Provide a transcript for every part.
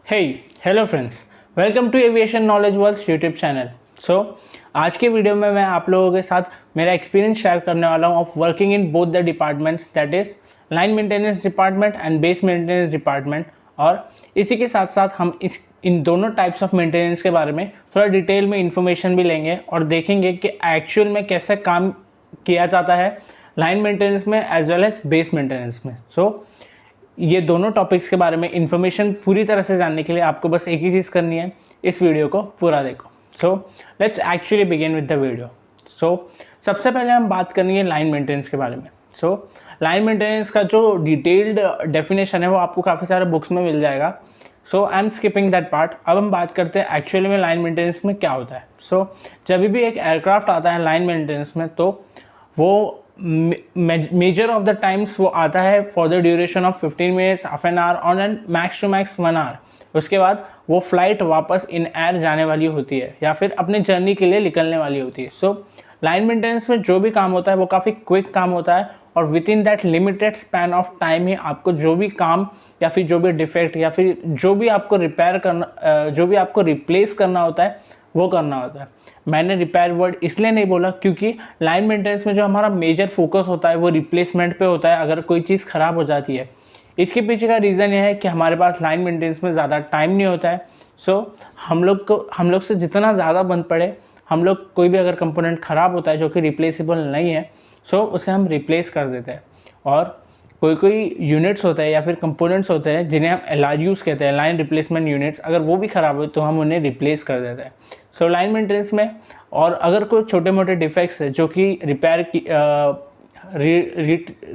Hello friends, welcome to aviation knowledge world YouTube channel. आज के video में मैं आप लोगों के साथ मेरा एक्सपीरियंस शेयर करने वाला हूँ of working in both the departments, that is line maintenance department and base maintenance department. और इसी के साथ साथ हम इन दोनों टाइप्स ऑफ मेंटेनेंस के बारे में थोड़ा डिटेल में इंफॉर्मेशन भी लेंगे और देखेंगे कि एक्चुअल में कैसे काम किया जाता है लाइन मेंटेनेंस में as well as base maintenance में। ये दोनों टॉपिक्स के बारे में इंफॉर्मेशन पूरी तरह से जानने के लिए आपको बस एक ही चीज़ करनी है, इस वीडियो को पूरा देखो। Let's actually begin with the video. सबसे पहले हम बात करेंगे लाइन मेंटेनेंस के बारे में। लाइन मेंटेनेंस का जो डिटेल्ड डेफिनेशन है वो आपको काफ़ी सारे बुक्स में मिल जाएगा। I am skipping that part. अब हम बात करते हैं एक्चुअली में लाइन मेंटेनेंस में क्या होता है। जब भी एक एयरक्राफ्ट आता है लाइन मेंटेनेंस में, तो वो मेजर ऑफ द टाइम्स वो आता है for the duration of 15 minutes, half an hour on and max to max 1 hour. उसके बाद वो फ्लाइट वापस इन एयर जाने वाली होती है या फिर अपने जर्नी के लिए निकलने वाली होती है। लाइन मेंटेनेंस में जो भी काम होता है वो काफ़ी क्विक काम होता है और within that limited span of time ही आपको जो भी काम या फिर जो भी डिफेक्ट या फिर जो भी आपको रिपेयर करना, जो भी आपको रिप्लेस करना होता है वो करना होता है। मैंने रिपेयर वर्ड इसलिए नहीं बोला क्योंकि लाइन मेंटेनेंस में जो हमारा मेजर फोकस होता है वो रिप्लेसमेंट पे होता है अगर कोई चीज़ ख़राब हो जाती है। इसके पीछे का रीज़न ये है कि हमारे पास लाइन मेंटेनेंस में ज़्यादा टाइम नहीं होता है। हम लोग से जितना ज़्यादा बन पड़े, हम लोग कोई भी अगर कंपोनेंट ख़राब होता है जो कि रिप्लेसेबल नहीं है, उसे हम रिप्लेस कर देते हैं। और कोई यूनिट्स होते हैं या फिर कंपोनेंट्स होते हैं जिन्हें हम LRUs कहते हैं, लाइन रिप्लेसमेंट यूनिट्स, अगर वो भी ख़राब हो तो हम उन्हें रिप्लेस कर देते हैं। लाइन मेंटेनेंस में और अगर कोई छोटे मोटे डिफेक्ट्स है जो कि रिपेयर की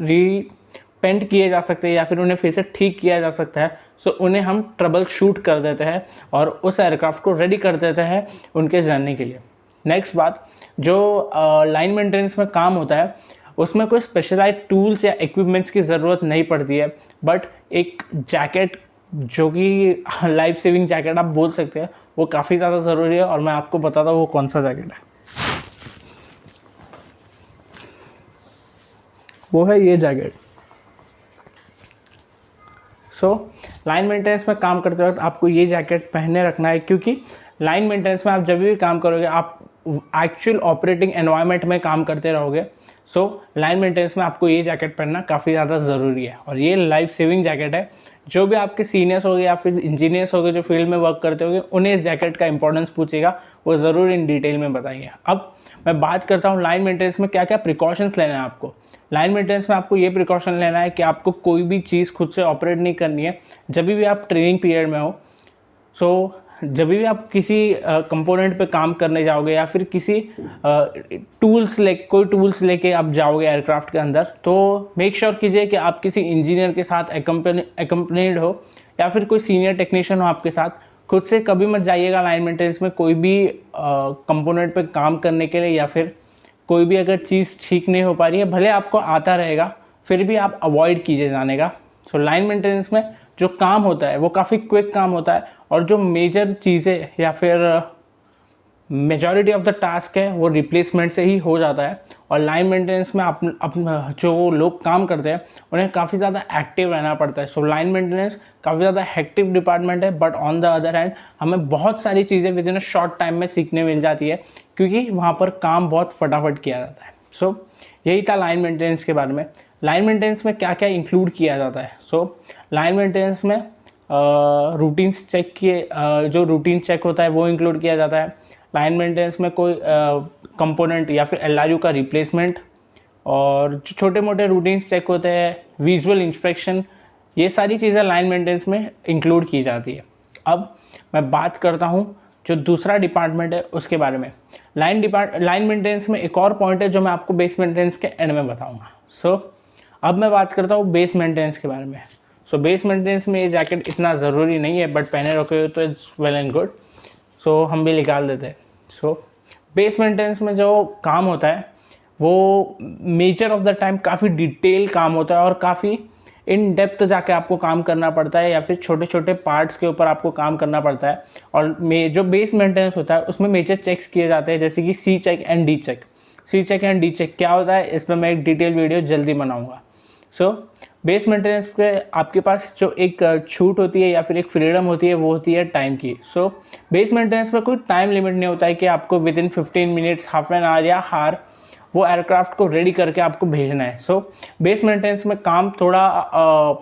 रीपेंट किए जा सकते हैं या फिर उन्हें फिर से ठीक किया जा सकता है, उन्हें हम ट्रबल शूट कर देते हैं और उस एयरक्राफ्ट को रेडी कर देते हैं उनके जर्नी के लिए। नेक्स्ट बात, जो लाइन मेंटेनेंस में काम होता है उसमें कोई स्पेशलाइज्ड टूल्स या इक्विपमेंट्स की ज़रूरत नहीं पड़ती है, बट एक जैकेट जो कि लाइफ सेविंग जैकेट आप बोल सकते हैं वो काफ़ी ज़्यादा ज़रूरी है और मैं आपको बताता हूँ वो कौन सा जैकेट है। वो है ये जैकेट। लाइन मेंटेनेंस में काम करते वक्त आपको ये जैकेट पहने रखना है क्योंकि लाइन मेंटेनेंस में आप जब भी काम करोगे आप एक्चुअल ऑपरेटिंग एनवायरनमेंट में काम करते रहोगे। लाइन मेंटेनेंस में आपको ये जैकेट पहनना काफ़ी ज़्यादा ज़रूरी है और ये लाइफ सेविंग जैकेट है। जो भी आपके सीनियर्स हो गए या फिर इंजीनियर्स हो गए जो फील्ड में वर्क करते होंगे उन्हें इस जैकेट का इंपॉर्टेंस पूछेगा, वो ज़रूर इन डिटेल में बताएंगे। अब मैं बात करता हूँ लाइन मेंटेनेंस में क्या क्या प्रिकॉशंस लेना है आपको। लाइन मेंटेनेंस में आपको ये प्रिकॉशन लेना है कि आपको कोई भी चीज़ खुद से ऑपरेट नहीं करनी है जब भी आप ट्रेनिंग पीरियड में हो। जब भी आप किसी कंपोनेंट पे काम करने जाओगे या फिर किसी कोई टूल्स लेके आप जाओगे एयरक्राफ्ट के अंदर, तो मेक श्योर कीजिए कि आप किसी इंजीनियर के साथ एकम्पनीड हो या फिर कोई सीनियर टेक्नीशियन हो आपके साथ। खुद से कभी मत जाइएगा लाइन मेंटेनेंस में कोई भी कंपोनेंट पे काम करने के लिए या फिर कोई भी अगर चीज़ ठीक नहीं हो पा रही है, भले आपको आता रहेगा फिर भी आप अवॉइड कीजिए जाने का। लाइन मेंटेनेंस में जो काम होता है वो काफ़ी क्विक काम होता है और जो मेजर चीज़ें या फिर मेजॉरिटी ऑफ द टास्क है वो रिप्लेसमेंट से ही हो जाता है। और लाइन मेंटेनेंस में जो लोग काम करते हैं उन्हें काफ़ी ज़्यादा एक्टिव रहना पड़ता है। लाइन मेंटेनेंस काफ़ी ज़्यादा हेक्टिव डिपार्टमेंट है, but on the other hand हमें बहुत सारी चीज़ें with in a short time में सीखने मिल जाती है क्योंकि वहाँ पर काम बहुत फटाफट किया जाता है। यही था लाइन मेंटेनेंस के बारे में। लाइन मेंटेनेंस में क्या क्या इंक्लूड किया जाता है। लाइन मेंटेनेंस में रूटीन्स चेक किए, जो रूटीन चेक होता है वो इंक्लूड किया जाता है। लाइन मेंटेनेंस में कोई कंपोनेंट या फिर LRU का रिप्लेसमेंट और जो छोटे मोटे रूटीन्स चेक होते हैं, विजुअल इंस्पेक्शन, ये सारी चीज़ें लाइन मेंटेनेंस में इंक्लूड की जाती है। अब मैं बात करता हूँ जो दूसरा डिपार्टमेंट है उसके बारे में। लाइन मेंटेनेंस में एक और पॉइंट है जो मैं आपको बेस मेंटेनेंस के एंड में बताऊँगा। अब मैं बात करता हूँ बेस मेंटेनेंस के बारे में। बेस मेंटेनेंस में ये जैकेट इतना ज़रूरी नहीं है, बट पहने रखे हो तो इट्स वेल एंड गुड। हम भी निकाल देते हैं। बेस मेंटेनेंस में जो काम होता है वो मेजर ऑफ द टाइम काफ़ी डिटेल काम होता है और काफ़ी इन डेप्थ जाके आपको काम करना पड़ता है या फिर छोटे छोटे पार्ट्स के ऊपर आपको काम करना पड़ता है। और जो बेस मेंटेनेंस होता है उसमें मेजर चेक्स किए जाते हैं जैसे कि C check and D check. C check and D check क्या होता है इस पर मैं एक डिटेल वीडियो जल्दी बनाऊँगा। बेस मेंटेनेंस पे आपके पास जो एक छूट होती है या फिर एक फ्रीडम होती है वो होती है टाइम की। सो बेस मेंटेनेंस में कोई टाइम लिमिट नहीं होता है कि आपको with in 15 minutes, half an our या हार वो एयरक्राफ्ट को रेडी करके आपको भेजना है। सो बेस मेंटेनेंस में काम थोड़ा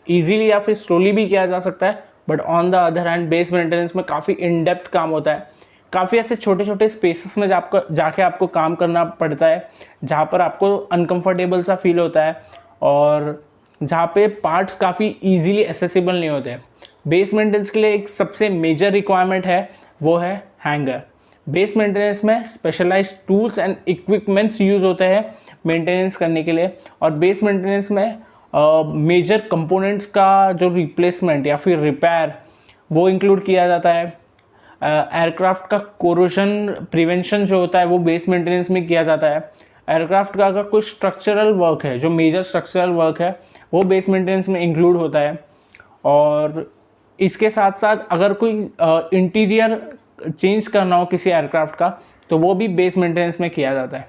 ईजीली या फिर स्लोली भी किया जा सकता है, but on the other hand base maintenance में काफ़ी इन डेप्थ काम होता है। काफ़ी ऐसे छोटे छोटे स्पेसेस में जाके आपको काम करना पड़ता है जहाँ पर आपको अनकंफर्टेबल सा फील होता है और जहाँ पे पार्ट्स काफ़ी इजीली एसेसिबल नहीं होते। बेस मेंटेनेंस के लिए एक सबसे मेजर रिक्वायरमेंट है, वो है हैंगर। बेस मेंटेनेंस में specialised tools and equipments use होते हैं मेंटेनेंस करने के लिए, और बेस मेंटेनेंस में मेजर कंपोनेंट्स का जो रिप्लेसमेंट या फिर रिपेयर वो इंक्लूड किया जाता है। एयरक्राफ्ट का कोरोजन प्रिवेंशन जो होता है वो बेस मेंटेनेंस में किया जाता है। एयरक्राफ्ट का अगर कोई स्ट्रक्चरल वर्क है, जो मेजर स्ट्रक्चरल वर्क है, वो बेस मेंटेनेंस में इंक्लूड होता है। और इसके साथ साथ अगर कोई इंटीरियर चेंज करना हो किसी एयरक्राफ्ट का, तो वो भी बेस मेंटेनेंस में किया जाता है।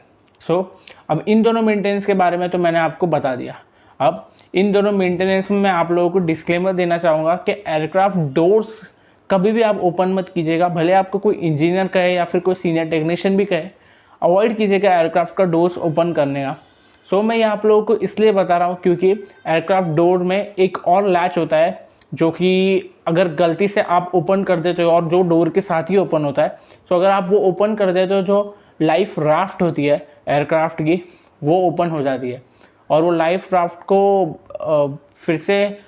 अब इन दोनों मेंटेनेंस के बारे में तो मैंने आपको बता दिया। अब इन दोनों मेंटेनेंस में मैं आप लोगों को डिस्क्लेमर देना चाहूँगा कि एयरक्राफ्ट डोर्स कभी भी आप ओपन मत कीजिएगा, भले आपको कोई इंजीनियर कहे या फिर कोई सीनियर टेक्नीशियन भी कहे, अवॉइड कीजिएगा एयरक्राफ्ट का डोर्स ओपन करने का। मैं ये आप लोगों को इसलिए बता रहा हूँ क्योंकि एयरक्राफ्ट डोर में एक और लैच होता है जो कि अगर गलती से आप ओपन कर देते हो, और जो डोर के साथ ही ओपन होता है, अगर आप वो ओपन कर देते हो, जो लाइफ राफ्ट होती है एयरक्राफ्ट की वो ओपन हो जाती है, और वो लाइफ राफ्ट को फिर से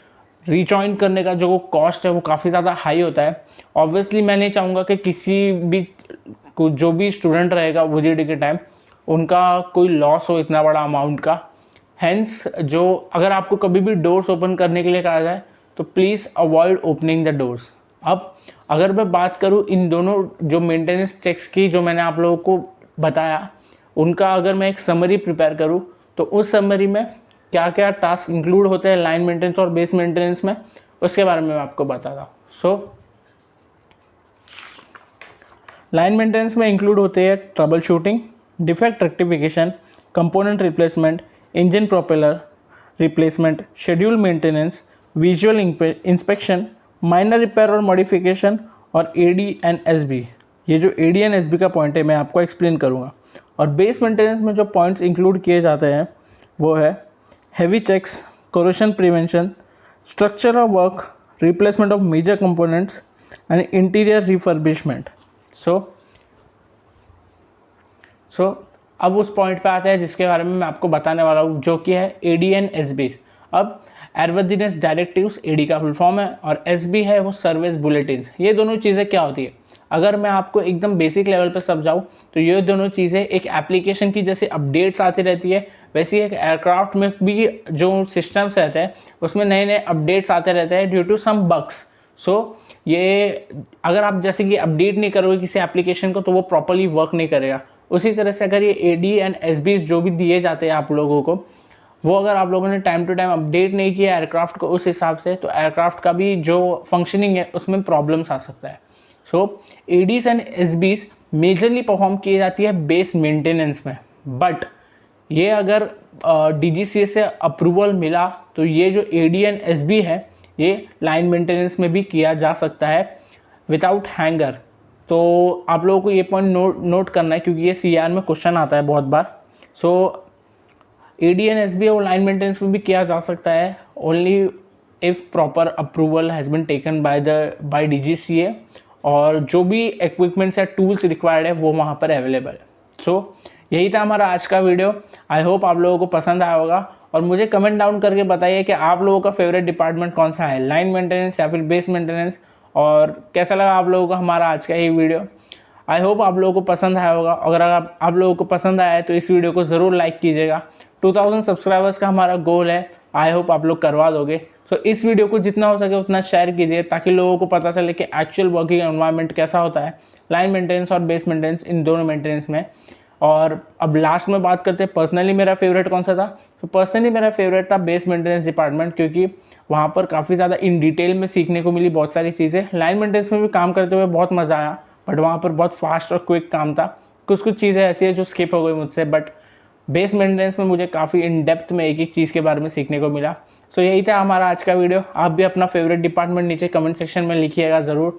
रिजॉइन करने का जो कॉस्ट है वो काफ़ी ज़्यादा हाई होता है। ऑब्वियसली मैं नहीं चाहूँगा कि किसी भी जो भी स्टूडेंट रहेगा OJT के टाइम उनका कोई लॉस हो इतना बड़ा अमाउंट का। हेंस जो अगर आपको कभी भी डोर्स ओपन करने के लिए कहा जाए तो please avoid opening the doors. अब अगर मैं बात करूँ इन दोनों जो मेंटेनेंस चेक्स की जो मैंने आप लोगों को बताया, उनका अगर मैं एक समरी प्रिपेयर करूँ तो उस समरी में क्या क्या टास्क इंक्लूड होते हैं लाइन मेंटेनेंस और बेस मेंटेनेंस में, उसके बारे में मैं आपको बताता हूँ। लाइन मेंटेनेंस में इंक्लूड होते हैं trouble shooting, defect rectification, component replacement, engine propeller replacement, schedule maintenance, visual inspection, minor repair और मॉडिफिकेशन, और AD&SB। ये जो AD&SB का पॉइंट है मैं आपको एक्सप्लेन करूँगा। और बेस मेंटेनेंस में जो पॉइंट्स इंक्लूड किए जाते हैं वो है heavy checks, corrosion prevention, structural work, replacement of major components, and interior refurbishment. So अब उस पॉइंट पे आते हैं जिसके बारे में मैं आपको बताने वाला हूँ, जो कि है AD&SB। अब एयरवर्दीनेस डायरेक्टिव्स AD का फुल फॉर्म है, और SB है वो सर्विस बुलेटिन। ये दोनों चीज़ें क्या होती है, अगर मैं आपको एकदम बेसिक लेवल पे समझाऊँ तो ये दोनों चीज़ें एक एप्लीकेशन की जैसे अपडेट्स आती रहती है, वैसे एक एयरक्राफ्ट में भी जो सिस्टम्स रहते हैं उसमें नए नए अपडेट्स आते रहते हैं ड्यू टू सम बग्स। ये अगर आप जैसे कि अपडेट नहीं करोगे किसी एप्लीकेशन को तो वो प्रॉपर्ली वर्क नहीं करेगा। उसी तरह से अगर ये AD&SB जो भी दिए जाते हैं आप लोगों को, वो अगर आप लोगों ने टाइम टू टाइम अपडेट नहीं किया एयरक्राफ्ट को उस हिसाब से, तो एयरक्राफ्ट का भी जो फंक्शनिंग है उसमें प्रॉब्लम्स आ सकता है। ADs and SBs majorly perform की जाती है बेस मेंटेनेंस में, बट ये अगर DGCA से अप्रूवल मिला तो ये जो AD&SB है ये लाइन मेंटेनेंस में भी किया जा सकता है विदाउट हैंगर। तो आप लोगों को ये पॉइंट नोट करना है क्योंकि ये CR में क्वेश्चन आता है बहुत बार। AD&SB और लाइन मेंटेनेंस में भी किया जा सकता है only if proper approval has been taken by DGCA, और जो भी इक्विपमेंट्स या टूल्स रिक्वायर्ड है वो वहाँ पर अवेलेबल है। यही था हमारा आज का वीडियो। आई होप आप लोगों को पसंद आया होगा, और मुझे कमेंट डाउन करके बताइए कि आप लोगों का फेवरेट डिपार्टमेंट कौन सा है, लाइन मेंटेनेंस या फिर बेस मेंटेनेंस, और कैसा लगा आप लोगों को हमारा आज का ये वीडियो। आई होप आप लोगों को पसंद आया होगा। अगर आप लोगों को पसंद आया है तो इस वीडियो को ज़रूर लाइक कीजिएगा। 2000 सब्सक्राइबर्स का हमारा गोल है, आई होप आप लोग करवा दोगे। इस वीडियो को जितना हो सके उतना शेयर कीजिए ताकि लोगों को पता चले कि एक्चुअल वर्किंग एनवायरनमेंट कैसा होता है लाइन मेंटेनेंस और बेस मेंटेनेंस, इन दोनों मेंटेनेंस में। और अब लास्ट में बात करते हैं पर्सनली मेरा फेवरेट कौन सा था। पर्सनली मेरा फेवरेट था बेस मेंटेनेंस डिपार्टमेंट, क्योंकि वहाँ पर काफ़ी ज़्यादा इन डिटेल में सीखने को मिली बहुत सारी चीज़ें। लाइन मेंटेनेंस में भी काम करते हुए बहुत मज़ा आया, बट वहाँ पर बहुत फास्ट और क्विक काम था। कुछ चीज़ें ऐसी है जो स्किप हो गई मुझसे, बट बेस मेंटेनेंस में मुझे काफ़ी इन डेप्थ में एक एक चीज़ के बारे में सीखने को मिला। सो यही था हमारा आज का वीडियो। आप भी अपना फेवरेट डिपार्टमेंट नीचे कमेंट सेक्शन में लिखिएगा ज़रूर।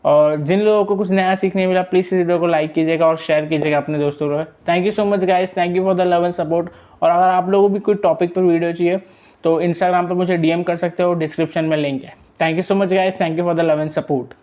और जिन लोगों को कुछ नया सीखने मिला प्लीज़ इस वीडियो को लाइक कीजिएगा और शेयर कीजिएगा अपने दोस्तों को। Thank you so much guys, thank you for the love and support. और अगर आप लोगों को भी कोई टॉपिक पर वीडियो चाहिए तो इंस्टाग्राम पर मुझे DM कर सकते हो, डिस्क्रिप्शन में लिंक है। Thank you so much guys, thank you for the love and support.